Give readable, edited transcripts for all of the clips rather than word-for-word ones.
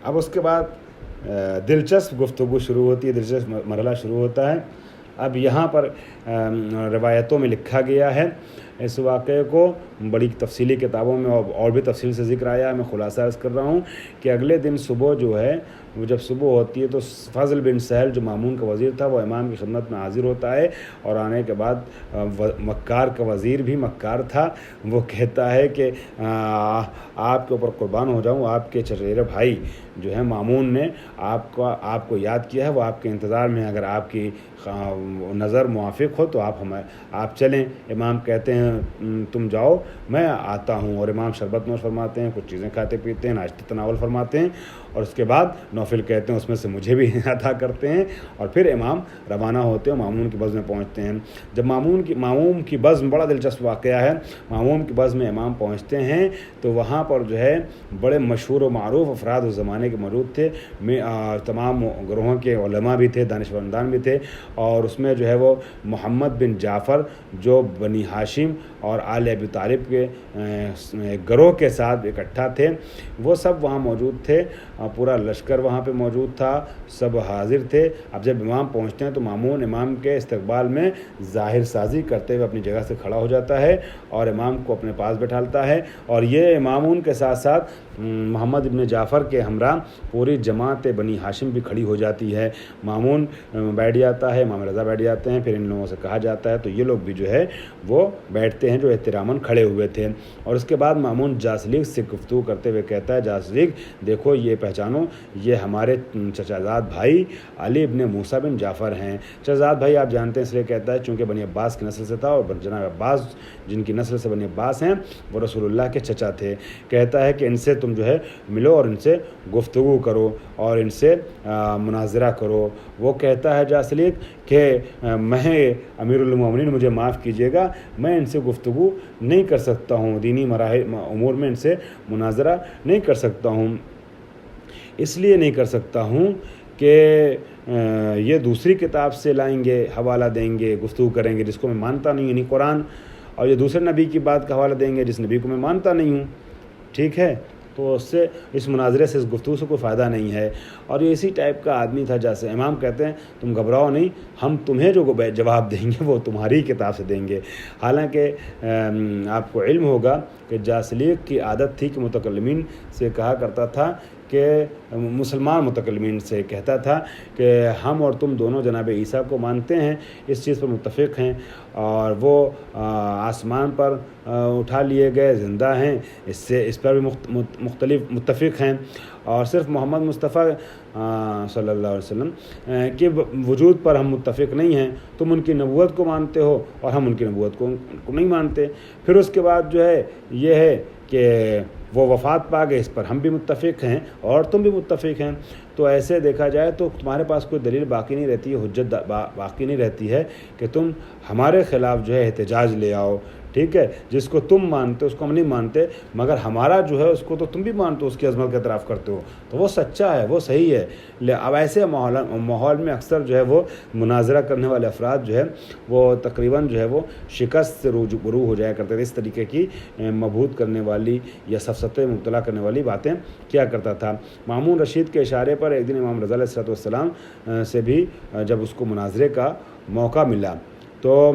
اب اس کے بعد دلچسپ گفتگو شروع ہوتی ہے، دلچسپ مرحلہ شروع ہوتا ہے۔ اب یہاں پر روایتوں میں لکھا گیا ہے اس واقعے کو، بڑی تفصیلی کتابوں میں اور بھی تفصیل سے ذکر آیا ہے، میں خلاصہ عرض کر رہا ہوں کہ اگلے دن صبح جو ہے وہ جب صبح ہوتی ہے تو فضل بن سہل جو مامون کا وزیر تھا وہ امام کی خدمت میں حاضر ہوتا ہے، اور آنے کے بعد مکار کا وزیر بھی مکار تھا، وہ کہتا ہے کہ آپ کے اوپر قربان ہو جاؤں، آپ کے چچیرے بھائی جو ہے مامون نے آپ کو یاد کیا ہے، وہ آپ کے انتظار میں، اگر آپ کی نظر موافق ہو تو آپ چلیں۔ امام کہتے ہیں تم جاؤ میں آتا ہوں، اور امام شربت نوش فرماتے ہیں، کچھ چیزیں کھاتے پیتے ہیں، ناشتہ تناول فرماتے ہیں، اور اس کے بعد نوفل کہتے ہیں اس میں سے مجھے بھی عطا کرتے ہیں، اور پھر امام روانہ ہوتے ہیں، مامون کی بزم میں پہنچتے ہیں۔ جب مامون کی بزم، بڑا دلچسپ واقعہ ہے، مامون کی بزم میں امام پہنچتے ہیں تو وہاں پر جو ہے بڑے مشہور و معروف افراد اس زمانے کے موجود تھے، تمام گروہوں کے علماء بھی تھے، دانشورندان بھی تھے، اور اس میں جو ہے وہ محمد بن جعفر جو بنی ہاشم اور آل ابی طالب کے گروہ کے ساتھ اکٹھا تھے، وہ سب وہاں موجود تھے، پورا لشکر وہاں پہ موجود تھا، سب حاضر تھے۔ اب جب امام پہنچتے ہیں تو مامون امام کے استقبال میں ظاہر سازی کرتے ہوئے اپنی جگہ سے کھڑا ہو جاتا ہے اور امام کو اپنے پاس بٹھالتا ہے، اور یہ مامون کے ساتھ ساتھ محمد ابن جعفر کے ہمراہ پوری جماعت بنی ہاشم بھی کھڑی ہو جاتی ہے۔ مامون بیٹھ جاتا ہے، امام رضا بیٹھ جاتے ہیں، پھر ان لوگوں سے کہا جاتا ہے تو یہ لوگ بھی جو ہے وہ بیٹھتے ہیں جو احتراماً کھڑے ہوئے تھے، اور اس کے بعد مامون جاسلیق سے گفتگو کرتے ہوئے کہتا ہے، جاسلیق دیکھو یہ پہچانو، یہ ہمارے چچازاد بھائی علی ابن موسیٰ بن جعفر ہیں۔ چچازاد بھائی آپ جانتے ہیں اس لیے کہتا ہے چونکہ بنی عباس کی نسل سے تھا، اور جناب عباس جن کی نسل سے بنی عباس ہیں وہ رسول اللہ کے چچا تھے۔ کہتا ہے کہ ان سے تم جو ہے ملو اور ان سے گفتگو کرو اور ان سے مناظرہ کرو۔ وہ کہتا ہے جاسلیق کہ میں امیر المومنین مجھے معاف کیجیے گا، میں ان سے گفتگو نہیں کر سکتا ہوں، دینی امور میں ان سے مناظرہ نہیں کر سکتا ہوں، اس لیے نہیں کر سکتا ہوں کہ یہ دوسری کتاب سے لائیں گے، حوالہ دیں گے، گفتگو کریں گے جس کو میں مانتا نہیں ہوں، یعنی قرآن، اور یہ دوسرے نبی کی بات کا حوالہ دیں گے جس نبی کو میں مانتا نہیں ہوں، ٹھیک ہے، تو اس مناظرے سے، اس گفتگو سے کوئی فائدہ نہیں ہے۔ اور یہ اسی ٹائپ کا آدمی تھا جیسے امام کہتے ہیں تم گھبراؤ نہیں، ہم تمہیں جو جواب دیں گے وہ تمہاری کتاب سے دیں گے۔ حالانکہ آپ کو علم ہوگا کہ جاسلیق کی عادت تھی کہ متکلمین سے کہا کرتا تھا کہ مسلمان متکلمین سے کہتا تھا کہ ہم اور تم دونوں جناب عیسیٰ کو مانتے ہیں، اس چیز پر متفق ہیں، اور وہ آسمان پر اٹھا لیے گئے زندہ ہیں، اس پر بھی متفق ہیں، اور صرف محمد مصطفیٰ صلی اللہ علیہ وسلم کے وجود پر ہم متفق نہیں ہیں۔ تم ان کی نبوت کو مانتے ہو اور ہم ان کی نبوت کو نہیں مانتے۔ پھر اس کے بعد جو ہے یہ ہے کہ وہ وفات پا گئے، اس پر ہم بھی متفق ہیں اور تم بھی متفق ہیں۔ تو ایسے دیکھا جائے تو تمہارے پاس کوئی دلیل باقی نہیں رہتی ہے، حجت باقی نہیں رہتی ہے کہ تم ہمارے خلاف جو ہے احتجاج لے آؤ، ٹھیک ہے، جس کو تم مانتے اس کو ہم نہیں مانتے، مگر ہمارا جو ہے اس کو تو تم بھی مانتے ہو، اس کی عظمت کا اعتراف کرتے ہو، تو وہ سچا ہے، وہ صحیح ہے۔ اب ایسے ماحول میں اکثر جو ہے وہ مناظرہ کرنے والے افراد جو ہے وہ تقریباً جو ہے وہ شکست سے روبرو ہو جایا کرتے تھے، اس طریقے کی مبہوت کرنے والی یا سفسطے میں مبتلا کرنے والی باتیں کیا کرتا تھا۔ مامون رشید کے اشارے پر ایک دن امام رضا علیہ السلام سے بھی جب اس کو مناظرے کا موقع ملا تو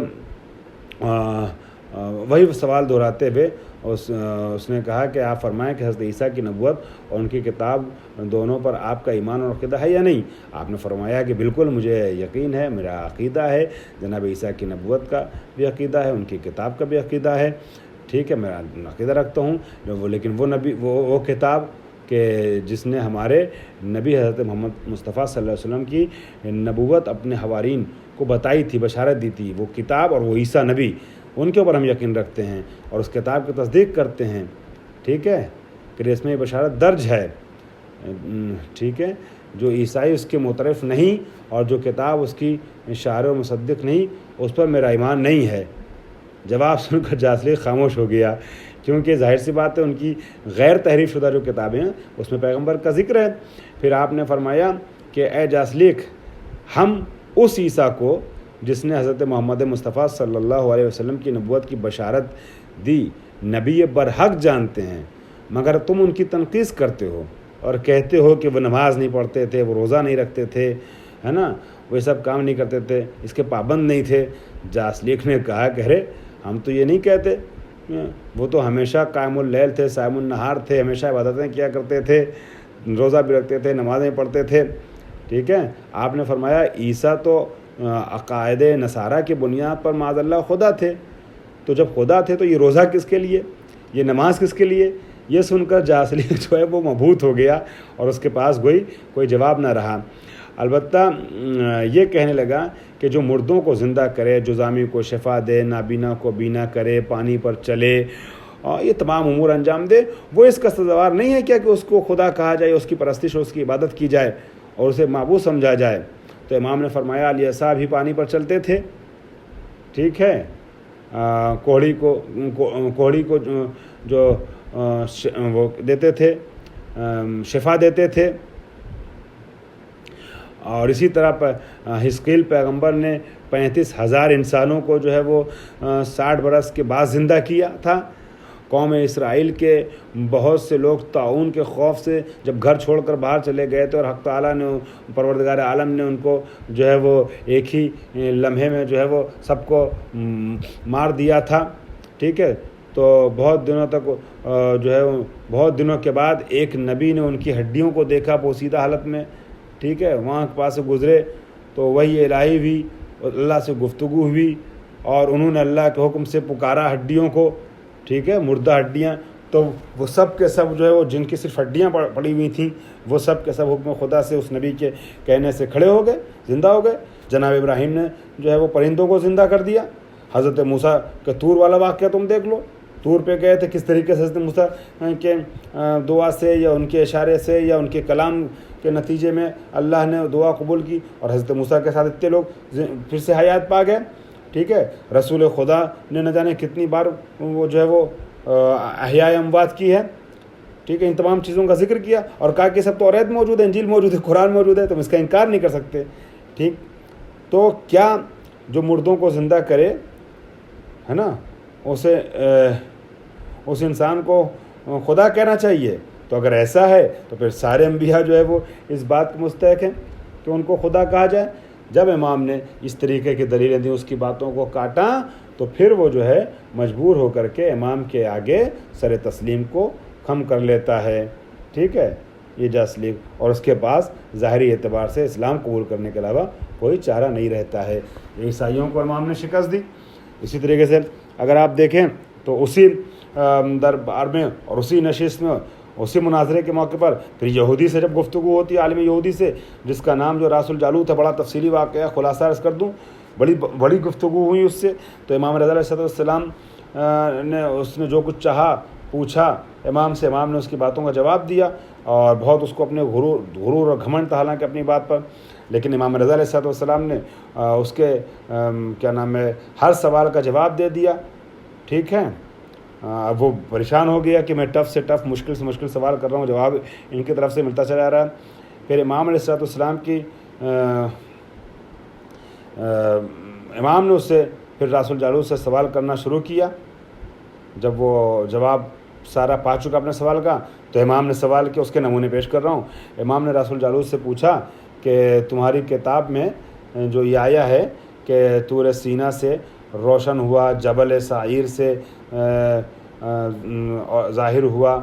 وہی سوال دہراتے ہوئے اس نے کہا کہ آپ فرمائیں کہ حضرت عیسیٰ کی نبوت اور ان کی کتاب دونوں پر آپ کا ایمان اور عقیدہ ہے یا نہیں؟ آپ نے فرمایا کہ بالکل مجھے یقین ہے، میرا عقیدہ ہے، جناب عیسیٰ کی نبوت کا بھی عقیدہ ہے، ان کی کتاب کا بھی عقیدہ ہے، ٹھیک ہے، میں عقیدہ رکھتا ہوں، لیکن وہ کتاب کہ جس نے ہمارے نبی حضرت محمد مصطفیٰ صلی اللہ علیہ وسلم کی نبوت اپنے حوارین کو بتائی تھی، بشارت دی تھی، وہ کتاب اور وہ عیسیٰ نبی، ان کے اوپر ہم یقین رکھتے ہیں اور اس کتاب کی تصدیق کرتے ہیں، ٹھیک ہے، کہ اس میں بشارت درج ہے، ٹھیک ہے، جو عیسائی اس کے معترف نہیں اور جو کتاب اس کی شارح و مصدق نہیں، اس پر میرا ایمان نہیں ہے۔ جواب سن کر جاسلیق خاموش ہو گیا، کیونکہ ظاہر سی بات ہے ان کی غیر تحریف شدہ جو کتابیں ہیں اس میں پیغمبر کا ذکر ہے۔ پھر آپ نے فرمایا کہ اے جاسلیق، ہم اس عیسیٰ کو جس نے حضرت محمد مصطفیٰ صلی اللہ علیہ وسلم کی نبوت کی بشارت دی نبی برحق جانتے ہیں، مگر تم ان کی تنقیص کرتے ہو اور کہتے ہو کہ وہ نماز نہیں پڑھتے تھے، وہ روزہ نہیں رکھتے تھے، ہے نا، وہ سب کام نہیں کرتے تھے، اس کے پابند نہیں تھے۔ جاسلیک نے کہا کہ ارے ہم تو یہ نہیں کہتے، وہ تو ہمیشہ قائم اللیل تھے، صائم النہار تھے، ہمیشہ عبادتیں کیا کرتے تھے، روزہ بھی رکھتے تھے، نمازیں پڑھتے تھے۔ ٹھیک ہے، آپ نے فرمایا عیسیٰ تو عقائد نصارہ کی بنیاد پر معاذ اللہ خدا تھے، تو جب خدا تھے تو یہ روزہ کس کے لیے، یہ نماز کس کے لیے؟ یہ سن کر جاسلیک جو ہے وہ مبہوت ہو گیا اور اس کے پاس کوئی جواب نہ رہا۔ البتہ یہ کہنے لگا کہ جو مردوں کو زندہ کرے، جو زامی کو شفا دے، نابینا کو بینا کرے، پانی پر چلے، اور یہ تمام امور انجام دے، وہ اس کا سزاوار نہیں ہے کیا کہ اس کو خدا کہا جائے، اس کی پرستش اور اس کی عبادت کی جائے اور اسے معبود سمجھا جائے؟ تو امام نے فرمایا الیسا بھی پانی پر چلتے تھے، ٹھیک ہے، کوڑی کو جو وہ دیتے تھے، شفا دیتے تھے، اور اسی طرح حزقیل پیغمبر نے 35,000 انسانوں کو جو ہے وہ 60 برس کے بعد زندہ کیا تھا۔ قوم اسرائیل کے بہت سے لوگ طاعون کے خوف سے جب گھر چھوڑ کر باہر چلے گئے تھے اور حق تعالیٰ نے، پروردگار عالم نے ان کو جو ہے وہ ایک ہی لمحے میں جو ہے وہ سب کو مار دیا تھا، ٹھیک ہے، تو بہت دنوں تک جو ہے بہت دنوں کے بعد ایک نبی نے ان کی ہڈیوں کو دیکھا پوسیدہ حالت میں، ٹھیک ہے، وہاں کے پاس سے گزرے تو وہی الہی ہوئی، اللہ سے گفتگو ہوئی اور انہوں نے اللہ کے حکم سے پکارا ہڈیوں کو، ٹھیک ہے، مردہ ہڈیاں، تو وہ سب کے سب جو ہے وہ جن کی صرف ہڈیاں پڑی ہوئی تھیں وہ سب کے سب حکم خدا سے اس نبی کے کہنے سے کھڑے ہو گئے، زندہ ہو گئے۔ جناب ابراہیم نے جو ہے وہ پرندوں کو زندہ کر دیا۔ حضرت موسیٰ کے طور والا واقعہ تم دیکھ لو، طور پہ گئے تھے، کس طریقے سے حضرت موسیٰ کے دعا سے یا ان کے اشارے سے یا ان کے کلام کے نتیجے میں اللہ نے دعا قبول کی اور حضرت موسیٰ کے ساتھ اتنے لوگ پھر سے حیات پا گئے، ٹھیک ہے۔ رسول خدا نے نہ جانے کتنی بار وہ جو ہے وہ احیاء اموات کی ہے، ٹھیک ہے، ان تمام چیزوں کا ذکر کیا اور کہا کہ سب تو توریت موجود ہے، انجیل موجود ہے، قرآن موجود ہے، تم اس کا انکار نہیں کر سکتے، ٹھیک۔ تو کیا جو مردوں کو زندہ کرے، ہے نا، اسے اس انسان کو خدا کہنا چاہیے؟ تو اگر ایسا ہے تو پھر سارے انبیاء جو ہے وہ اس بات کے مستحق ہیں کہ ان کو خدا کہا جائے۔ جب امام نے اس طریقے کی دلیلیں دی، اس کی باتوں کو کاٹا، تو پھر وہ جو ہے مجبور ہو کر کے امام کے آگے سر تسلیم کو خم کر لیتا ہے، ٹھیک ہے، یہ جاسلیک، اور اس کے پاس ظاہری اعتبار سے اسلام قبول کرنے کے علاوہ کوئی چارہ نہیں رہتا ہے۔ عیسائیوں کو امام نے شکست دی۔ اسی طریقے سے اگر آپ دیکھیں تو اسی دربار میں اور اسی نشست میں، اسی مناظرے کے موقع پر پھر یہودی سے جب گفتگو ہوتی ہے، عالم یہودی سے، جس کا نام جو راس الجالوت ہے، بڑا تفصیلی واقعہ، خلاصہ عرض کر دوں، بڑی گفتگو ہوئی اس سے، تو امام رضا علیہ السلام نے اس نے جو کچھ چاہا پوچھا امام سے، امام نے اس کی باتوں کا جواب دیا اور بہت اس کو اپنے غرور اور گھمنڈ تھا حالانکہ اپنی بات پر، لیکن امام رضا علیہ السلام نے اس کے کیا نام ہے ہر سوال کا جواب دے دیا، ٹھیک ہے۔ اب وہ پریشان ہو گیا کہ میں ٹف سے ٹف، مشکل سے مشکل سوال کر رہا ہوں، جواب ان کی طرف سے ملتا چلا جا رہا ہے۔ پھر امام علیہ السلام کی امام نے اس سے پھر راس الجالوت سے سوال کرنا شروع کیا۔ جب وہ جواب سارا پا چکا اپنے سوال کا، تو امام نے سوال کیا، اس کے نمونے پیش کر رہا ہوں۔ امام نے راس الجالوت سے پوچھا کہ تمہاری کتاب میں جو یہ آیا ہے کہ طور سینا سے روشن ہوا، جبل سعیر سے ظاہر ہوا،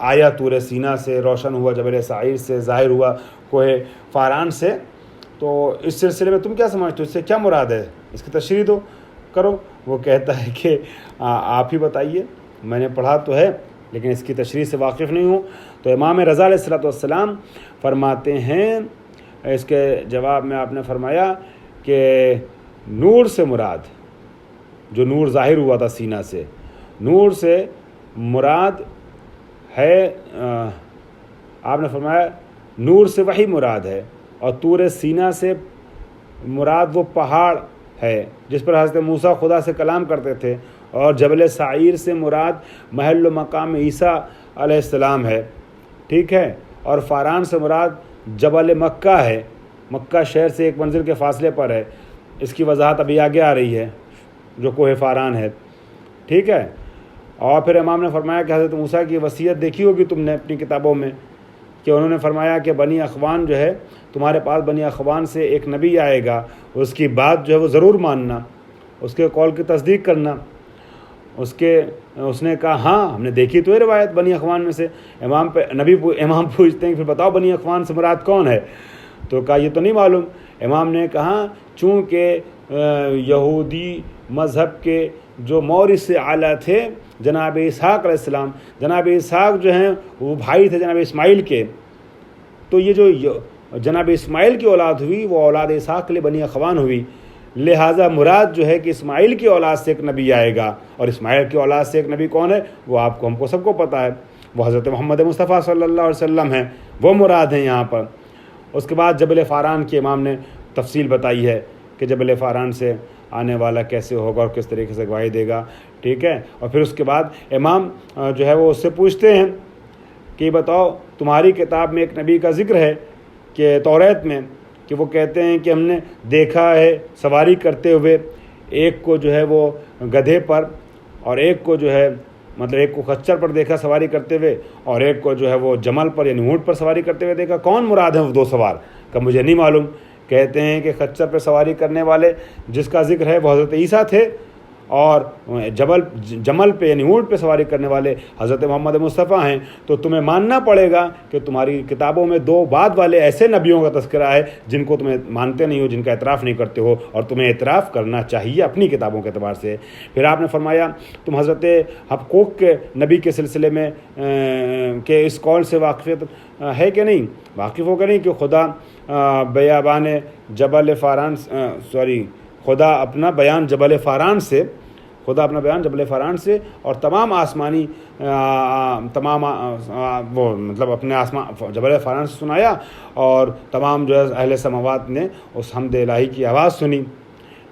آیا طور سینا سے روشن ہوا، جبل سعیر سے ظاہر ہوا، کوہ فاران سے، تو اس سلسلے میں تم کیا سمجھتے ہو، اس سے کیا مراد ہے، اس کی تشریح تو کرو۔ وہ کہتا ہے کہ آپ ہی بتائیے، میں نے پڑھا تو ہے لیکن اس کی تشریح سے واقف نہیں ہوں۔ تو امام رضا علیہ السلام فرماتے ہیں، اس کے جواب میں آپ نے فرمایا کہ نور سے مراد، جو نور ظاہر ہوا تھا سینہ سے، نور سے مراد ہے، آپ نے فرمایا نور سے وہی مراد ہے، اور طور سینہ سے مراد وہ پہاڑ ہے جس پر حضرت موسیٰ خدا سے کلام کرتے تھے، اور جبل سعیر سے مراد محل و مقام عیسیٰ علیہ السلام ہے، ٹھیک ہے، اور فاران سے مراد جبل مکہ ہے، مکہ شہر سے ایک منزل کے فاصلے پر ہے۔ اس کی وضاحت ابھی آگے آ رہی ہے، جو کوہ فاران ہے، ٹھیک ہے۔ اور پھر امام نے فرمایا کہ حضرت موسیٰ کی وصیت دیکھی ہوگی تم نے اپنی کتابوں میں کہ انہوں نے فرمایا کہ بنی اخوان جو ہے تمہارے پاس بنی اخوان سے ایک نبی آئے گا، اس کی بات جو ہے وہ ضرور ماننا، اس کے قول کی تصدیق کرنا۔ اس نے کہا ہاں ہم نے دیکھی تو ہے روایت بنی اخوان میں سے۔ امام پوچھتے ہیں کہ پھر بتاؤ بنی اخوان سے مراد کون ہے؟ تو کہا یہ تو نہیں معلوم۔ امام نے کہا چونکہ یہودی مذہب کے جو مورث سے اعلیٰ تھے جناب اسحاق علیہ السلام، جناب اسحاق جو ہیں وہ بھائی تھے جناب اسماعیل کے، تو یہ جو جناب اسماعیل کی اولاد ہوئی وہ اولاد اسحاق کے لیے بنی اخوان ہوئی، لہٰذا مراد جو ہے کہ اسماعیل کی اولاد سے ایک نبی آئے گا، اور اسماعیل کی اولاد سے ایک نبی کون ہے وہ آپ کو ہم کو سب کو پتہ ہے، وہ حضرت محمد مصطفیٰ صلی اللہ علیہ وسلم ہیں، وہ مراد ہیں یہاں پر۔ اس کے بعد جبل فاران کی امام نے تفصیل بتائی ہے کہ جبل فاران سے آنے والا کیسے ہوگا اور کس طریقے سے گواہی دے گا، ٹھیک ہے۔ اور پھر اس کے بعد امام جو ہے وہ اس سے پوچھتے ہیں کہ بتاؤ تمہاری کتاب میں ایک نبی کا ذکر ہے کہ توریت میں، کہ وہ کہتے ہیں کہ ہم نے دیکھا ہے سواری کرتے ہوئے، ایک کو جو ہے وہ گدھے پر اور ایک کو جو ہے مطلب ایک کو خچر پر دیکھا سواری کرتے ہوئے اور ایک کو جو ہے وہ جمل پر یعنی اونٹ پر سواری کرتے ہوئے دیکھا، کون مراد ہیں وہ دو سوار؟ کہ مجھے نہیں معلوم۔ کہتے ہیں کہ خچر پر سواری کرنے والے جس کا ذکر ہے وہ حضرت عیسیٰ تھے، اور جمل پہ یعنی اونٹ پہ سواری کرنے والے حضرت محمد مصطفیٰ ہیں۔ تو تمہیں ماننا پڑے گا کہ تمہاری کتابوں میں دو بعد والے ایسے نبیوں کا تذکرہ ہے جن کو تمہیں مانتے نہیں ہو، جن کا اعتراف نہیں کرتے ہو، اور تمہیں اعتراف کرنا چاہیے اپنی کتابوں کے اعتبار سے۔ پھر آپ نے فرمایا تم حضرت حبقوق کے نبی کے سلسلے میں کہ اس قول سے واقفیت ہے کہ نہیں، واقف ہو کہ نہیں کہ خدا بیابان جبل فاران خدا اپنا بیان جبل فاران سے اور تمام آسمانی وہ مطلب اپنے آسمان جبل فاران سے سنایا، اور تمام جو ہے اہل سماوات نے اس حمد الہی کی آواز سنی۔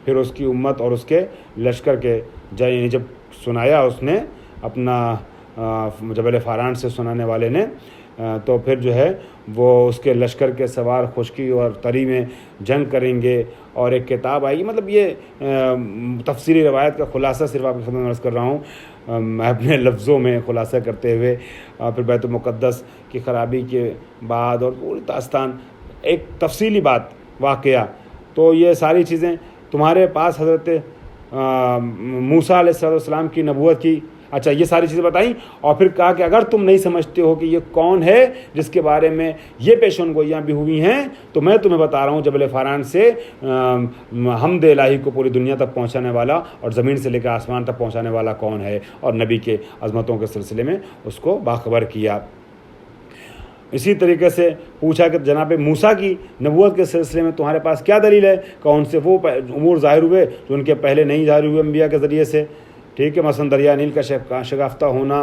پھر اس کی امت اور اس کے لشکر کے یعنی جب سنایا اس نے اپنا جبل فاران سے سنانے والے نے، تو پھر جو ہے وہ اس کے لشکر کے سوار خشکی اور تری میں جنگ کریں گے، اور ایک کتاب آئے گی۔ مطلب یہ تفصیلی روایت کا خلاصہ صرف آپ کی خدمت میں عرض کر رہا ہوں، میں اپنے لفظوں میں خلاصہ کرتے ہوئے۔ پھر بیت المقدس کی خرابی کے بعد اور پوری داستان ایک تفصیلی بات واقعہ، تو یہ ساری چیزیں تمہارے پاس حضرت موسیٰ علیہ السلام کی نبوت کی اچھا یہ ساری چیزیں بتائیں، اور پھر کہا کہ اگر تم نہیں سمجھتے ہو کہ یہ کون ہے جس کے بارے میں یہ پیشن گوئیاں بھی ہوئی ہیں، تو میں تمہیں بتا رہا ہوں جبل فاران سے حمد الہی کو پوری دنیا تک پہنچانے والا اور زمین سے لے کر آسمان تک پہنچانے والا کون ہے، اور نبی کے عظمتوں کے سلسلے میں اس کو باخبر کیا۔ اسی طریقے سے پوچھا کہ جناب موسیٰ کی نبوت کے سلسلے میں تمہارے پاس کیا دلیل ہے، کہ ان سے وہ امور ظاہر ہوئے جو ان کے پہلے نہیں ظاہر ہوئے انبیاء کے ذریعے سے، ٹھیک ہے، مثلا دریا نیل کا شگافتہ ہونا،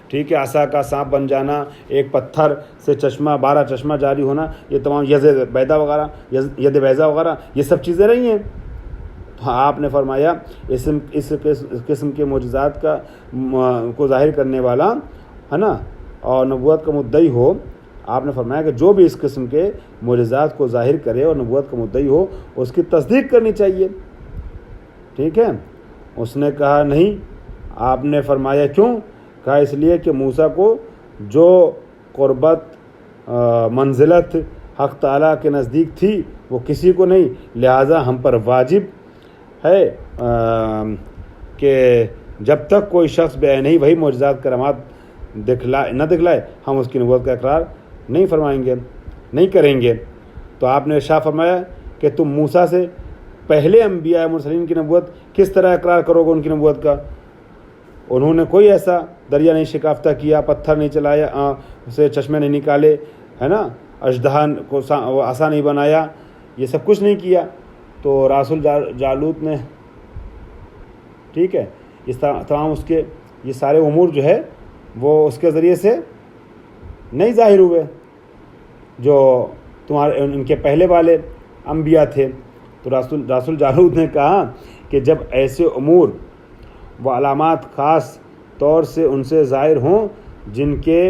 ٹھیک ہے، عصا کا سانپ بن جانا، ایک پتھر سے 12 چشمہ جاری ہونا، یہ تمام ید بیضا وغیرہ یہ سب چیزیں رہی ہیں۔ آپ نے فرمایا اس قسم کے معجزات کو ظاہر کرنے والا ہے نا اور نبوت کا مدعی ہو، آپ نے فرمایا کہ جو بھی اس قسم کے معجزات کو ظاہر کرے اور نبوت کا مدعی ہو اس کی تصدیق کرنی چاہیے، ٹھیک ہے۔ اس نے کہا نہیں۔ آپ نے فرمایا کیوں؟ کہا اس لیے کہ موسیٰ کو جو قربت منزلت حق تعالیٰ کے نزدیک تھی وہ کسی کو نہیں، لہٰذا ہم پر واجب ہے کہ جب تک کوئی شخص نہیں وہی معجزات کرامات نہ دکھلائے ہم اس کی نبوت کا اقرار نہیں فرمائیں گے، نہیں کریں گے۔ تو آپ نے ارشاد فرمایا کہ تم موسیٰ سے پہلے انبیاء مرسلین کی نبوت کس طرح اقرار کرو گے ان کی نبوت کا؟ انہوں نے کوئی ایسا دریا نہیں شکافتہ کیا، پتھر نہیں چلایا، اسے چشمے نہیں نکالے، ہے نا، اژدہا کو عصا نہیں بنایا، یہ سب کچھ نہیں کیا۔ تو رسول جالوت نے، ٹھیک ہے، اس تمام اس کے یہ سارے امور جو ہے وہ اس کے ذریعے سے نہیں ظاہر ہوئے جو تمہارے ان کے پہلے والے انبیاء تھے۔ تو رسول جالوت نے کہا کہ جب ایسے امور و علامات خاص طور سے ان سے ظاہر ہوں جن کے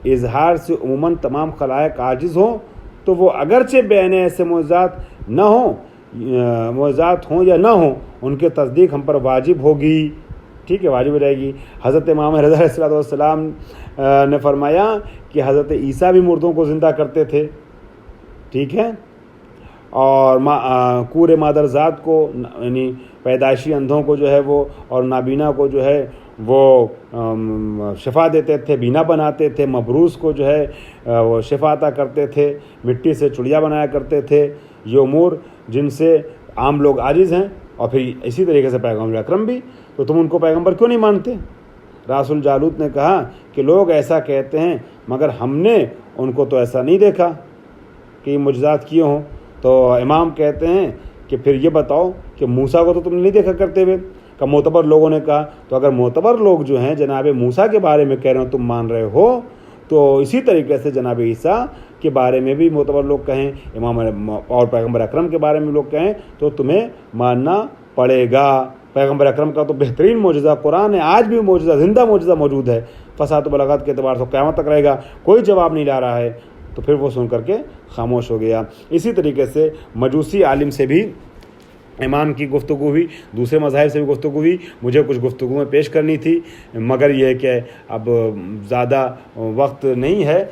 اظہار سے عموماً تمام خلائق عاجز ہوں، تو وہ اگرچہ بین ایسے معجزات ہوں یا نہ ہوں ان کی تصدیق ہم پر واجب ہوگی، ٹھیک ہے، واجب ہو جائے گی۔ حضرت امام رضا علیہ الصلوۃ والسلام نے فرمایا کہ حضرت عیسیٰ بھی مردوں کو زندہ کرتے تھے، ٹھیک ہے، اور کور مادرزاد کو یعنی پیدائشی اندھوں کو جو ہے وہ اور نابینا کو جو ہے وہ شفا دیتے تھے، بینا بناتے تھے، مبروز کو جو ہے وہ شفا عطا کرتے تھے، مٹی سے چڑیا بنایا کرتے تھے۔ یہ امور جن سے عام لوگ عاجز ہیں، اور پھر اسی طریقے سے پیغمبر اکرم بھی، تو تم ان کو پیغمبر کیوں نہیں مانتے؟ راس الجالوت نے کہا کہ لوگ ایسا کہتے ہیں مگر ہم نے ان کو تو ایسا نہیں دیکھا کہ یہ معجزات کیے ہوں۔ تو امام کہتے ہیں کہ پھر یہ بتاؤ کہ موسیٰ کو تو تم نے نہیں دیکھا کرتے ہوئے، کہ معتبر لوگوں نے کہا۔ تو اگر معتبر لوگ جو ہیں جناب موسیٰ کے بارے میں کہہ رہے ہو تم مان رہے ہو، تو اسی طریقے سے جناب عیسیٰ کے بارے میں بھی معتبر لوگ کہیں، امام اور پیغمبر اکرم کے بارے میں لوگ کہیں، تو تمہیں ماننا پڑے گا۔ پیغمبر اکرم کا تو بہترین معجزہ قرآن ہے، آج بھی معجزہ، زندہ معجزہ موجود ہے، فصاحت و بلاغت کے اعتبار سے قیامت تک رہے گا، کوئی جواب نہیں لا رہا ہے۔ تو پھر وہ سن کر کے خاموش ہو گیا۔ اسی طریقے سے مجوسی عالم سے بھی ایمان کی گفتگو ہوئی، دوسرے مذاہب سے بھی گفتگو ہوئی، مجھے کچھ گفتگو میں پیش کرنی تھی، مگر یہ کہ اب زیادہ وقت نہیں ہے،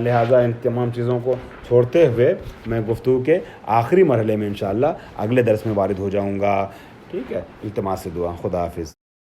لہٰذا ان تمام چیزوں کو چھوڑتے ہوئے میں گفتگو کے آخری مرحلے میں انشاءاللہ اگلے درس میں وارد ہو جاؤں گا۔ ٹھیک ہے، التماس سے دعا، خدا حافظ۔